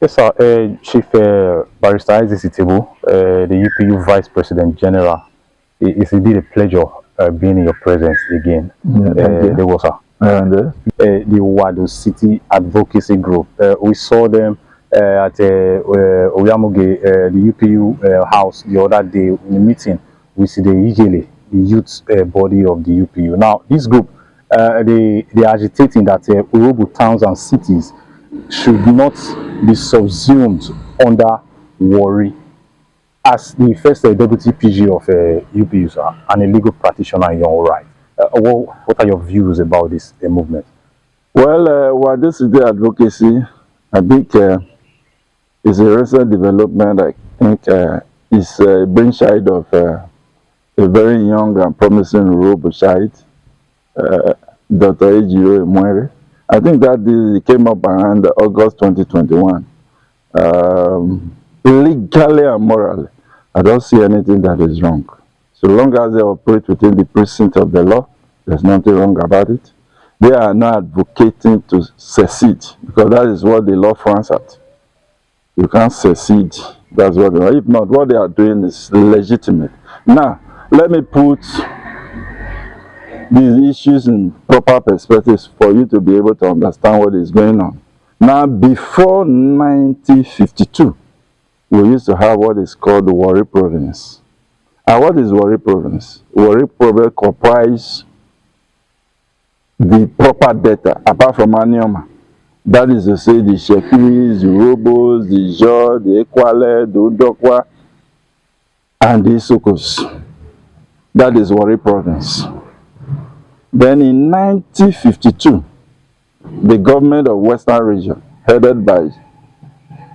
Yes, sir. Chief Barrister Itebu, the UPU Vice President General, it's indeed a pleasure being in your presence again. There was the Wado City Advocacy Group. We saw them at Oyamuge, the UPU house the other day in a meeting with the Igele, the youth body of the UPU. Now, this group, they are agitating that Urobu towns and cities should not be subsumed under Warri. As the first deputy PG of UPU, sir, and a legal practitioner in your own right, what are your views about this movement? Well, Wado City Advocacy, I think, is a recent development. I think it's a brainchild of a very young and promising rural child, Dr. Olu of Warri. I think that came up around August 2021. Legally and morally, I don't see anything that is wrong. So long as they operate within the precinct of the law, there's nothing wrong about it. They are not advocating to secede, because that is what the law frowns at. You can't secede. That's what they are. If not, what they are doing is legitimate. Now, let me put these issues in proper perspectives for you to be able to understand what is going on. Now, before 1952, we used to have what is called the Warri province. And what is Warri province? Warri province comprises the proper data, apart from Anioma. That is to say, the Shekiris, the Robos, the Jo, the Ekwale, the Udokwa, and the Isokos. That is Warri province. Then in 1952, the government of Western region, headed by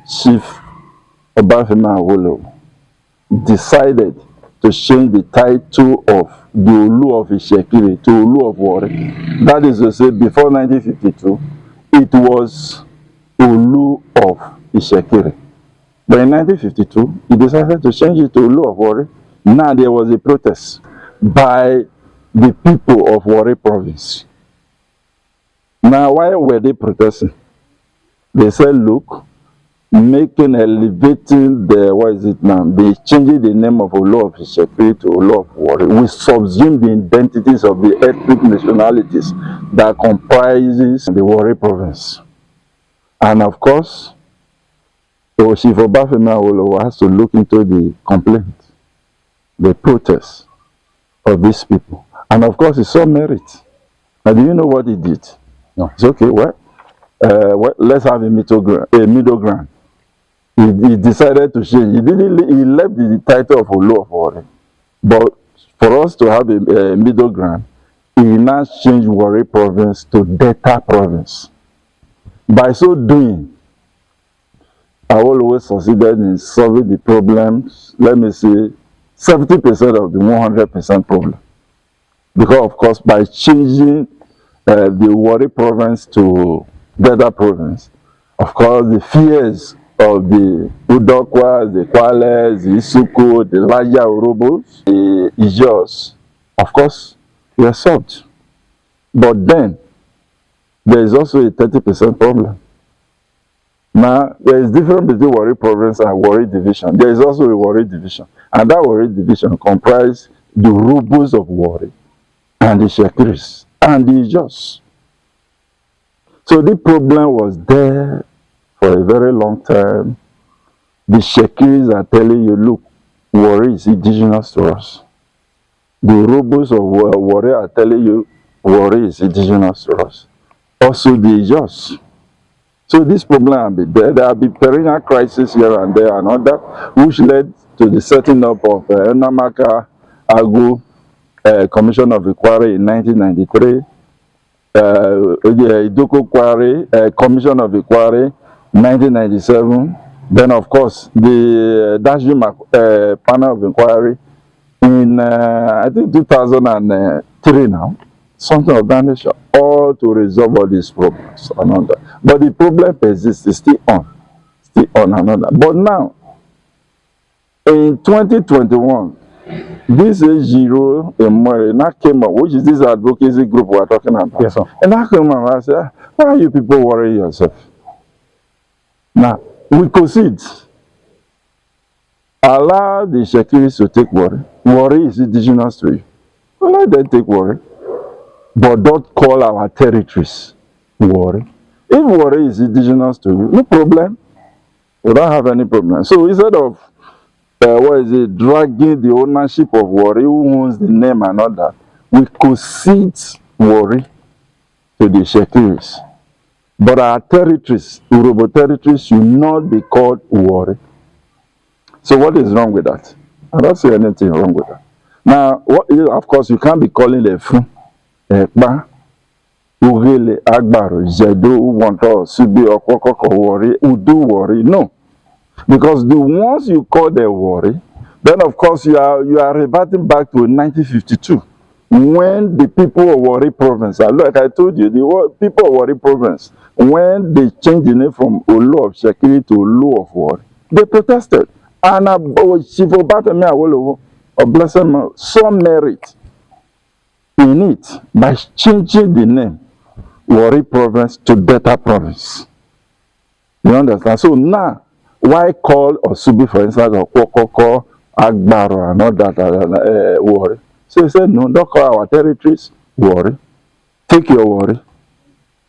Chief Obafemi Awolowo, decided to change the title of the Olu of Ishekiri to Olu of Warri. That is to say, before 1952, it was Olu of Ishekiri. But in 1952, he decided to change it to Olu of Warri. Now there was a protest by the people of Warri province. Now, why were they protesting? They said, look, elevating the, what is it now? They changing the name of Olu of Ishekiri to Olu of Warri. We subsume the identities of the ethnic nationalities that comprises the Warri province. And of course, Chief Obafemi Awolowo has to look into the complaint, the protest of these people. And of course, he saw merit. Now, do you know what he did? No. It's okay, well, let's have a middle ground. He decided to change. He left the title of Olu of Warri. But for us to have a middle ground, he now changed Warri province to Delta province. By so doing, I always succeeded in solving the problems, let me say, 70% of the 100% problem. Because, of course, by changing the Warri province to Delta province, of course, the fears of the Udokwas, the Kwales, the Isuko, the Laja Urubos, the Ijos, of course, were solved. But then, there is also a 30% problem. Now, there is difference between Warri province and Warri division. There is also a Warri division. And that Warri division comprises the Urubos of Warri, and the Shekiris, and the Ijos. So the problem was there for a very long time. The Shekiris are telling you, look, Warri is indigenous to us. The Urubos of Warri are telling you, Warri is indigenous to us. Also the Ijos. So this problem will be there. There will be perennial crisis here and there and all that, which led to the setting up of Namaka Agu Commission of Inquiry in 1993, Idoko Quarry Commission of Inquiry 1997. Then, of course, the Dashim Panel of Inquiry in, I think, 2003 now, something of that nature, all to resolve all these problems. But the problem persists, it's still on another. But now, in 2021, this is Olu of Warri now came up, which is this advocacy group we are talking about. Yes, sir. And I came up and I said, why are you people worrying yourself? Now, We concede. Allow the Shekiris to take Warri. Warri is indigenous to you. Let them take Warri. But don't call our territories Warri. If Warri is indigenous to you, no problem. We don't have any problem. So instead of dragging the ownership of Warri, who owns the name and all that, we concede Warri to the Shekiris. But our territories, Urhobo territories, should not be called Warri. So what is wrong with that? I don't see anything wrong with that. Now, of course, you can't be calling a Fun, Ekpa, Ugele, Agbaro, Zedo, Uwanto, Subi, Okokoko, Warri, Udu Warri. No. Because the ones you call the Warri, then of course you are reverting back to 1952, when the people of Warri province, like I told you, the people of Warri province, when they changed the name from Olu of Shekiri to Olu of Warri, they protested. And Chief Obatemi Awolowo of Blessed saw merit in it by changing the name Warri province to Delta province. You understand? So now, why call Osubi, for instance, or Kokoko, Agbaro, and all that Warri? So he said, no, don't call our territories Warri. Take your Warri.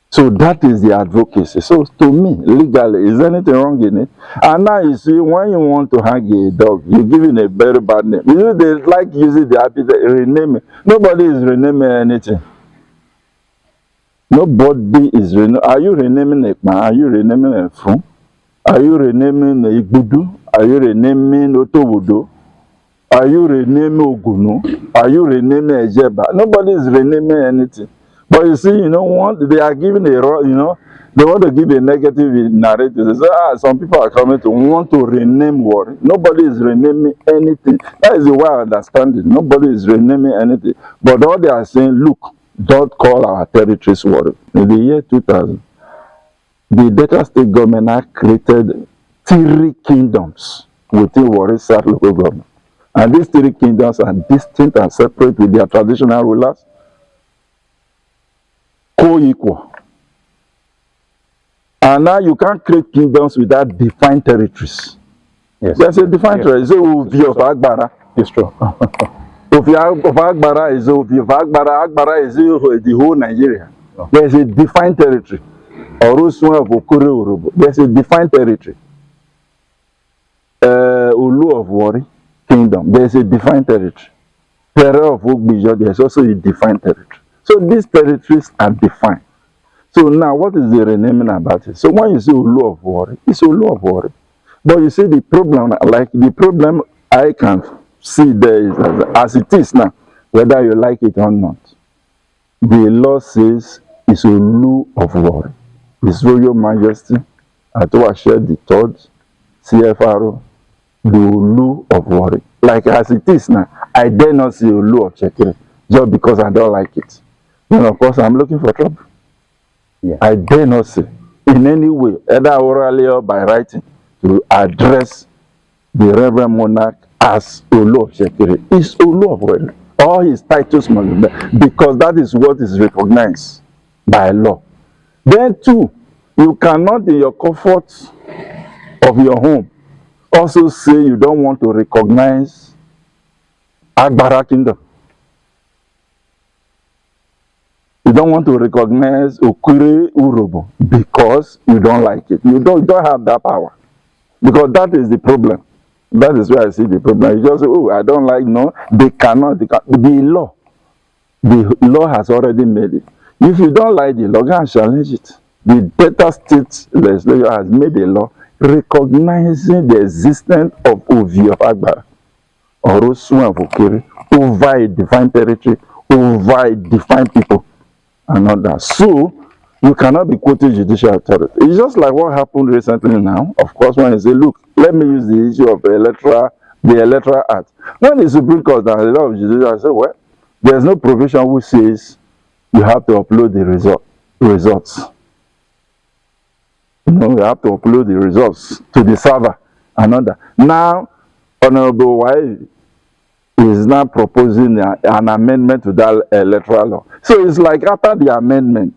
So that is the advocacy. So to me, legally, is anything wrong in it? And now you see, when you want to hang a dog, you give it a very bad name. You know, they like using the epithet, renaming. Nobody is renaming anything. Nobody is renaming. Are you renaming Ekman? Are you renaming Efun? Are you renaming Igbudu? Are you renaming Otowodo? Are you renaming Ogunu? Are you renaming Ejeba? Nobody is renaming anything. But you see, you know, they are giving they want to give a negative narrative. They say, some people are coming to want to rename Warri. Nobody is renaming anything. That is the way I understand it. Nobody is renaming anything. But all they are saying, look, don't call our territories Warri. In the year 2000, the Delta State government had created 3 kingdoms within Warri South local government. And these 3 kingdoms are distinct and separate with their traditional rulers, co-equal. And now you can't create kingdoms without defined territories. Yes. There's a defined territory. So Ovi of Agbara. It's true. Ovi of Agbara is Ovi of Agbara. Agbara is the whole Nigeria. No. There's a defined territory. Orosun of Okore Urhobo. There's a defined territory. Olu of Warri Kingdom. There's a defined territory. Rero of Ogbijo. There's also a defined territory. So these territories are defined. So now, what is the renaming about it? So when you say Olu of Warri, it's Olu of Warri. But you see the problem, I can see there is as it is now, whether you like it or not. The law says it's Olu of Warri. His Royal Majesty, Atowashe the Third, CFRO, the Olu of Warri. Like as it is now, I dare not see Olu of Shekiri just because I don't like it. Then of course I'm looking for trouble. Yeah. I dare not say in any way, either orally or by writing, to address the Reverend Monarch as Olu of Shekiri. It's Olu of Warri. All his titles must be there, because that is what is recognized by law. Then too, you cannot in your comfort of your home also say you don't want to recognize Agbara Kingdom. You don't want to recognize Okure Urhobo because you don't like it. You don't have that power. Because that is the problem. That is where I see the problem. You just say, oh, I don't like, no, they cannot. The law has already made it. If you don't like the law, go and challenge it. The Delta State legislature has made a law recognizing the existence of Ovi of Agbara or Orosun of Okere over a defined territory, over a defined people. And all that. So you cannot be quoting judicial authority. It's just like what happened recently now. Of course, when you say, look, let me use the issue of the electoral act. When the Supreme Court and a lot of judicial say, well, there's no provision which says you have to upload the results. You know, you have to upload the results to the server and all that. Now, Honorable Wai is now proposing an amendment to that electoral law. So it's like after the amendment,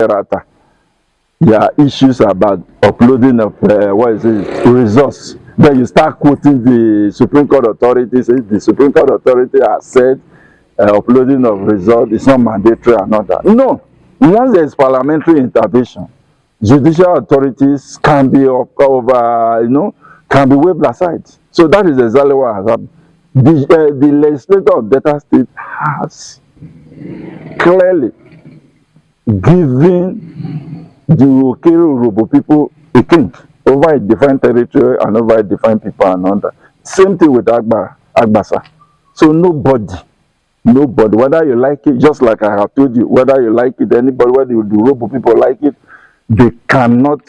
there are issues about uploading of results. Then you start quoting the Supreme Court authorities. The Supreme Court authority has said uploading of results is not mandatory and all that. No, once there is parliamentary intervention, judicial authorities can be can be waved aside. So that is exactly what has happened. The legislator of Delta State has clearly given the Okere people a king over a different territory and over a different people and all that. Same thing with Agbasa. So nobody, whether you like it, just like I have told you, whether you like it, anybody, whether the Urhobo people like it, they cannot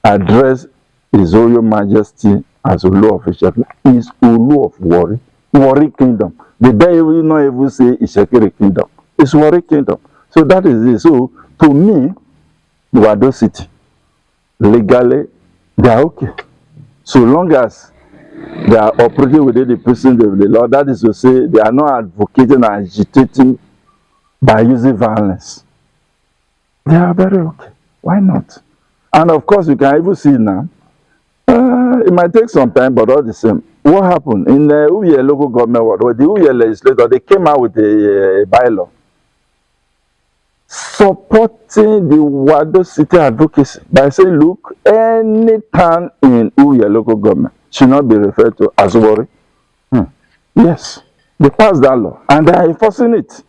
address His Royal Majesty as Olu of Ishekiri. He is Olu of Warri, Warri Kingdom. They don't not even say Ishekiri Kingdom. It's Warri Kingdom. So that is it. So to me, Wado City, legally, they are okay. So long as they are operating within the precincts of the law, that is to say, they are not advocating and agitating by using violence. They are very okay. Why not? And of course, you can even see now, it might take some time, but all the same. What happened in the UPU local government, the UPU legislator, they came out with a bylaw supporting the Wado City advocacy by saying, look, any town in UPU local government should not be referred to as Warri. Yes, they passed that law and they are enforcing it.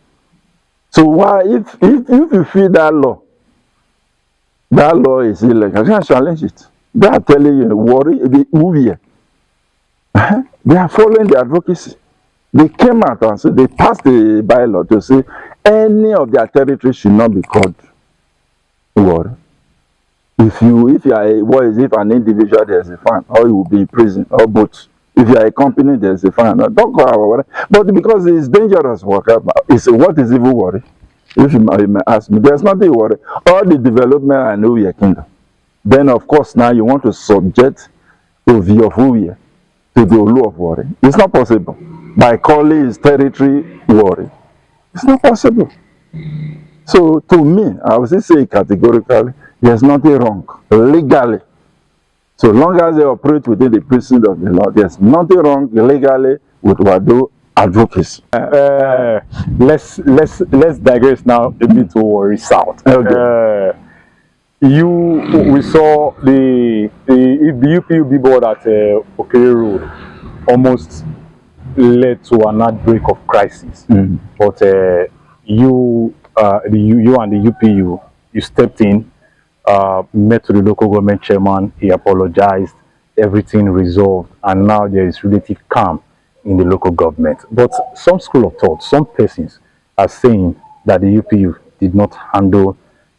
So why, if you feel that law is illegal, you can challenge it. They are telling you, Warri, the UPU, they are following the advocacy. They came out and said they passed the bylaw to say any of their territory should not be called Warri. If if an individual, there's a fine, or you will be in prison, or both. If you are a company, there's a fine. Don't go out. But because it's dangerous work, what is even Warri? If you may ask me, there's nothing worry. All the development I know your kingdom. Then of course now you want to subject Ovi of Warri to the Olu of Warri. It's not possible. By calling his territory Warri. It's not possible. So to me, I would say categorically, there's nothing wrong legally. So long as they operate within the precincts of the law, there's nothing wrong legally with Wado advocacy. Let's digress now a bit to Warri South. Okay. We saw the UPU billboard at Okere Road almost led to an outbreak of crisis. But you and the UPU, you stepped in, met to the local government chairman, he apologized, everything resolved, and now there is relative calm in the local government. But some school of thought, some persons are saying that the UPU did not handle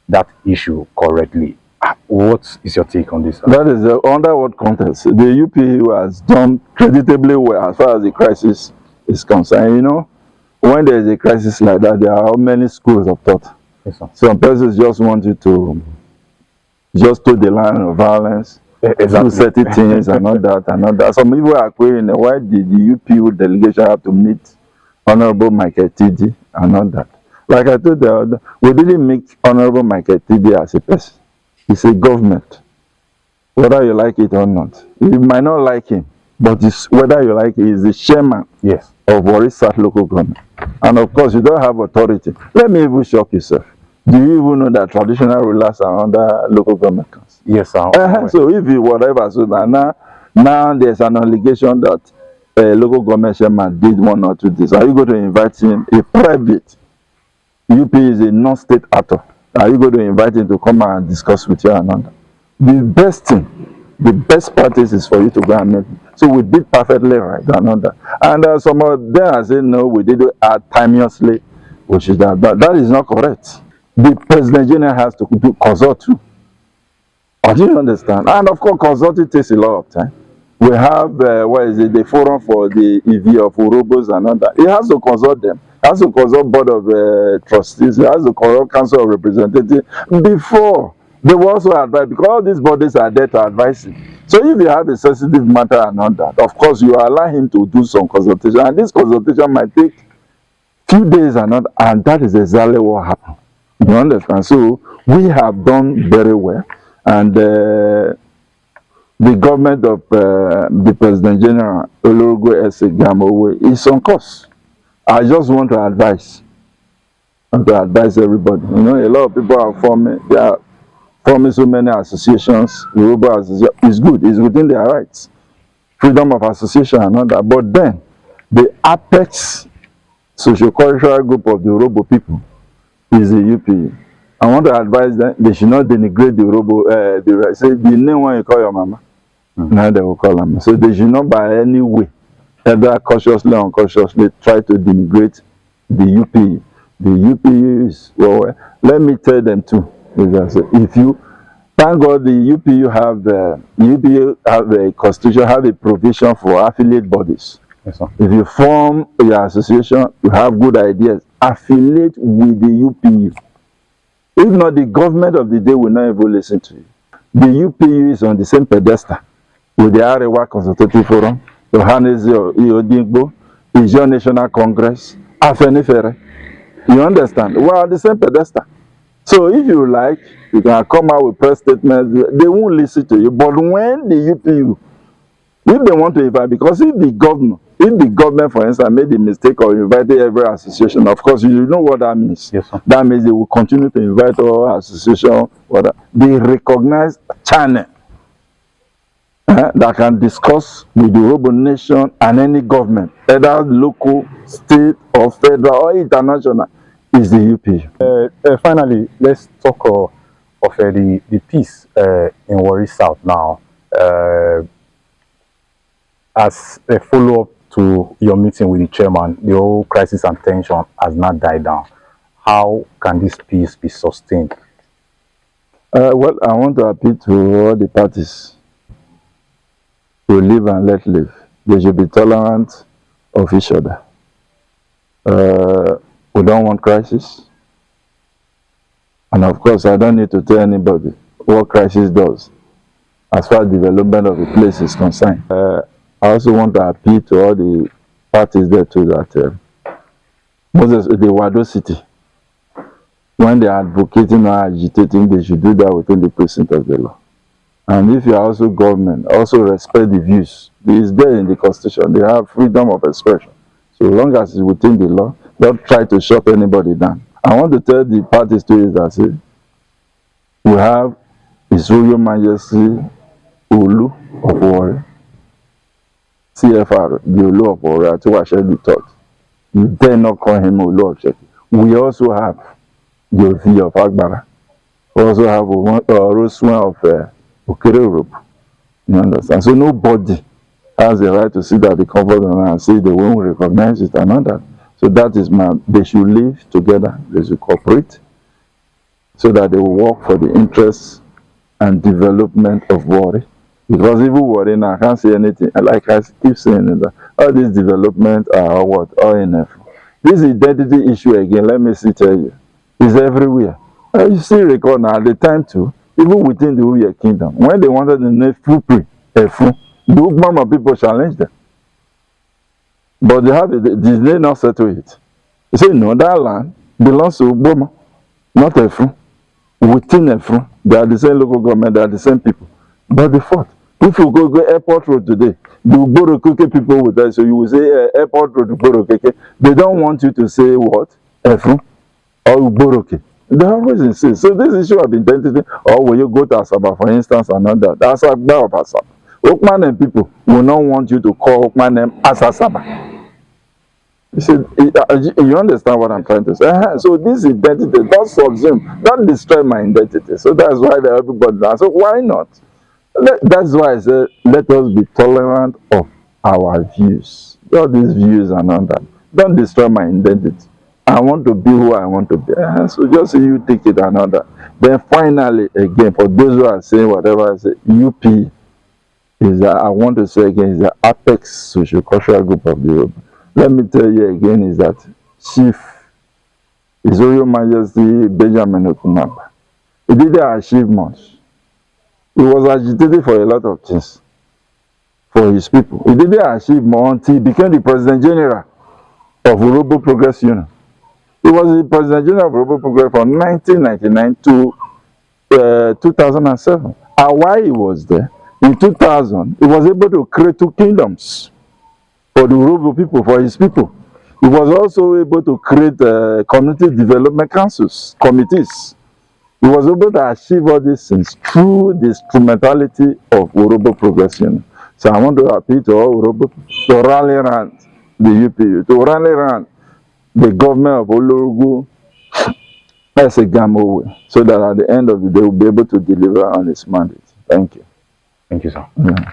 that issue correctly. What is your take on this? That is under what context? The UPU has done creditably well as far as the crisis is concerned. You know, when there is a crisis like that, there are many schools of thought. Yes, sir. Some persons just want you to just toe the line of violence, do certain things and all that. Some people are querying why did the UPU delegation have to meet Honorable Michael TD and all that. Like I told you, we didn't make Honorable Michael TD as a person. It's a government. Whether you like it or not. You might not like him, but whether you like it, he's the chairman of Warri South local government. And of course, you don't have authority. Let me even shock yourself. Do you even know that traditional rulers are under local government council? Yes, sir. So if you whatever, so now there's an allegation that a local government chairman did one or two things. Are you going to invite him, a private? UP is a non-state actor. Are you going to invite him to come and discuss with you and all that? The best thing, the best practice is for you to go and meet him. So we did perfectly right and all that. And some of them are saying, no, we did it timeously, which is that. But that is not correct. The President General has to consult too. Do you understand? And of course, consulting takes a lot of time. We have, the forum for the EV of Urhobos and all that. He has to consult them. He has to consult board of trustees. He has to consult council of representatives before they will also advise, because all these bodies are there to advise him. So if you have a sensitive matter and all that, of course, you allow him to do some consultation. And this consultation might take few days and that is exactly what happened. You understand? So we have done very well. And the government of the President General, Olu is on course. I just want to advise. Everybody. You know, a lot of people are forming, they are forming so many associations. Yoruba association is good, it's within their rights. Freedom of association and all that. But then, the apex socio-cultural group of the Yoruba people is the UPU. I want to advise them, they should not denigrate the Yoruba, say the name when you call your mama, now they will call them. So they should not by any way, either consciously or unconsciously, try to denigrate the UPU. The UPU is, well, let me tell them too. If you, thank God the UPU have a constitution, have a provision for affiliate bodies. Yes, sir. If you form your association, you have good ideas, affiliate with the UPU. If not, the government of the day will not even listen to you. The UPU is on the same pedestal with the Arewa Consultative Forum, the Hanesi Iodingbo, the Ijaw National Congress, Afenifere. You understand? We are on the same pedestal. So if you like, you can come out with press statements. They won't listen to you. But when the UPU, if they want to invite, because if the government, for instance, made the mistake of inviting every association, of course, you know what that means. Yes, sir. That means they will continue to invite all associations. They recognize channel that can discuss with the Yoruba nation and any government, either local, state, or federal, or international, is the UPU. Finally, let's talk of the peace in Warri South now. As a follow-up to your meeting with the chairman, the whole crisis and tension has not died down. How can this peace be sustained? Well, I want to appeal to all the parties to live and let live. They should be tolerant of each other. We don't want crisis. And of course, I don't need to tell anybody what crisis does as far as development of a place is concerned. I also want to appeal to all the parties there too that Moses, the Wado City, when they are advocating or agitating, they should do that within the precinct of the law. And if you are also government, also respect the views. It is there in the Constitution. They have freedom of expression. So long as it's within the law, don't try to shut anybody down. I want to tell the parties to it that say, we have His Royal Majesty Olu of Warri, CFR, the Olu of Warri, Atiwashedi III. You dare not call him Olu of Sheki. We also have the Ovi of Agbara. We also have Roswan of Okere. You understand? So nobody has the right to sit at the comfort and say they won't recognize it and all that. So that is they should live together, they should cooperate, so that they will work for the interests and development of Warri. Because even Warri now, I can't say anything. Like I keep saying that all these developments are what? All enough. This identity issue again, let me tell you, is everywhere. You still recall now at the time too, even within the Uye kingdom, when they wanted to name Fupri, the Ugmama people challenged them. But did they not settle it? They say, no, that land belongs to Ugboma, not Efru. Within Efru, they are the same local government, they are the same people. But the fault, if you go Airport Road today, the Ugborokoke people with that, so you will say Airport Road, Ugborokoke. They don't want you to say what? Efru or Ugboroke. They always insist. So this issue of identity, or when you go to Asaba, for instance, and all that, that's a bad of Asaba. Okmanem people will not want you to call Okmanem as Asaba. You see, you understand what I'm trying to say? So this identity, don't subsume, don't destroy my identity. So that's why everybody does. So why not? That's why I say, let us be tolerant of our views. All these views and all that. Don't destroy my identity. I want to be who I want to be. So just you take it and all that. Then finally, again, for those who are saying whatever I say, UP is that I want to say again is the apex socio-cultural group of the Yoruba. Let me tell you again is that Chief His Royal Majesty Benjamin Okunapa, he didn't achieve much. He was agitated for a lot of things for his people. He didn't achieve more until he became the President General of Urhobo Progress Union. He was the President General of Urhobo Progress from 1999 to 2007. And while he was there, in 2000, he was able to create 2 kingdoms for the Urhobo people, for his people. He was also able to create community development councils, committees. He was able to achieve all these things through the instrumentality of Urhobo progression. So I want to appeal to all Urhobo to rally around the UPU, to rally around the government of Olorugu as a gamble way, so that at the end of the day we'll be able to deliver on its mandate. Thank you. Thank you, sir. Yeah.